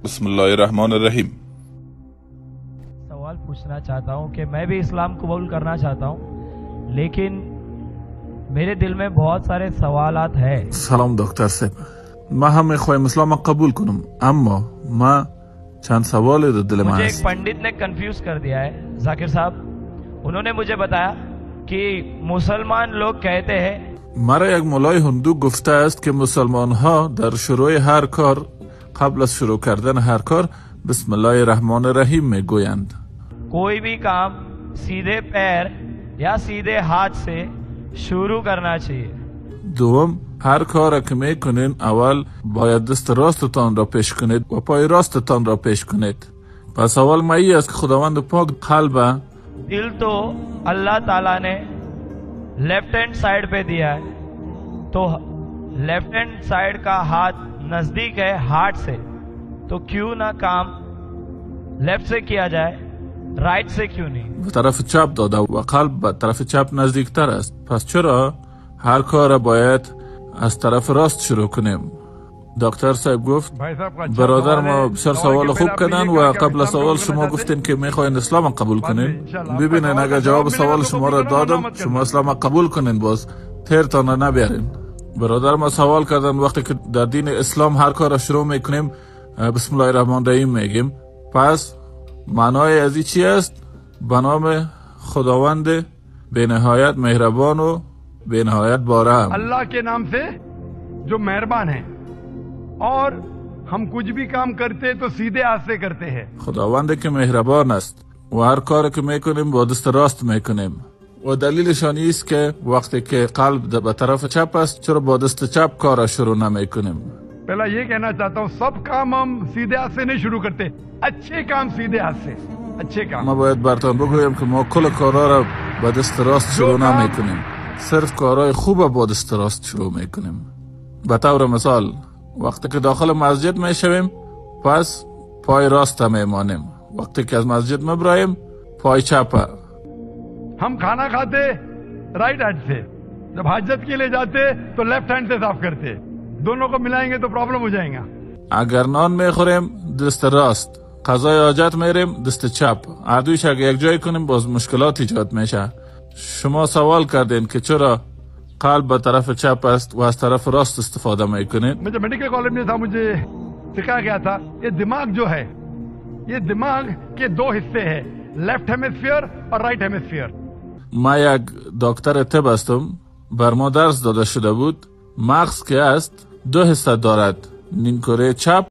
बिस्मिल्लाहिर्रहमानिर्रहीम। सवाल पूछना चाहता हूँ कि मैं भी इस्लाम कबूल करना चाहता हूँ, लेकिन मेरे दिल में बहुत सारे सवालात है। سلام دکتر صاحب، ما هم میخوایم اسلام قبول کنم، اما ما چند سوال در دل ما मुझे एक هست. पंडित ने कंफ्यूज कर दिया है जाकिर साहब। उन्होंने मुझे बताया कि मुसलमान लोग कहते हैं مرا یک مولای هندو گفته است که مسلمان ها در شروع هر کار قبل از شروع کردن هر کار بسم الله الرحمن الرحیم میگویند. कोई भी काम सीधे पैर या सीधे हाथ से शुरू करना चाहिए। دوم، هر کار که میکنین اول باید دست راستتان را پیش کنید و پای راستتان را پیش کنید. پس اول ما ای است که خداوند پاک قلب दिल तो अल्लाह ताला ने लेफ्ट हैंड साइड पे दिया है, तो लेफ्ट हैंड साइड का हाथ नजदीक है हार्ट से, तो क्यों ना काम लेफ्ट से किया जाए, राइट से क्यों नहीं? به طرف چپ داده و قلب به طرف چپ نزدیکتر است. پس چرا هر کار باید از طرف راست شروع کنیم؟ دکتر صاحب گفت برادر ما بسیار سوال خوب کردن و قبل از سوال شما گفتین که میخواین اسلام قبول کنین. ببینین اگر جواب سوال شما را دادم شما اسلام قبول کنین، باز تیرتان نبیارین. برادر ما سوال کردن وقتی که در دین اسلام هر کار شروع میکنیم بسم الله الرحمن الرحیم میگیم، پس معنای از این چی است؟ به نام خداوند بے نهایت مهربان و بے نهایت بارحم. अल्लाह के नाम से जो मेहरबान है और हम कुछ भी काम करते तो सीधे हाथ से करते हैं. خداوند که مهربان است و هر کار که میکنیم با دست راست میکنیم و دلیلشان است که وقتی که قلب به طرف چپ است چرا با دست چپ کار شروع نمیکنیم؟ पहला ये कहना चाहता हूँ, सब काम हम सीधे हाथ से नहीं शुरू करते, अच्छे काम सीधे हाथ से, अच्छे काम. ما باید براتون بگویم که ما کل کارا را با دست راست شروع نمیکنیم، صرف کارهای خوب با دست راست شروع میکنیم. به طور مثال وقتی که داخل مسجد میشویم پس پای راست میمانیم، وقتی که از مسجد میبرایم پای چپ. हम खाना खाते राइट हैंड से, जब हाजत के लिए जाते तो लेफ्ट हैंड से साफ करते. दोनों को मिलाएंगे तो प्रॉब्लम हो जाएगा. اگر نان میخوریم دست راست، غذای حاجت میریم دست چپ، هر دویش اگر یک جای کنیم باز مشکلات ایجاد میشه. شما سوال کردین که چرا قلب به طرف چپ است و از طرف راست استفاده میکنید. मुझे मेडिकल कॉलेज में था, मुझे सिखाया गया था ये दिमाग जो है ये दिमाग के दो हिस्से हैं, लेफ्ट हेमिस्फीयर और राइट हेमिस्फीयर. ما یک دکتر طب هستم، بر ما درس داده شده بود مغز که است دو حصه دارد، نیم کره چپ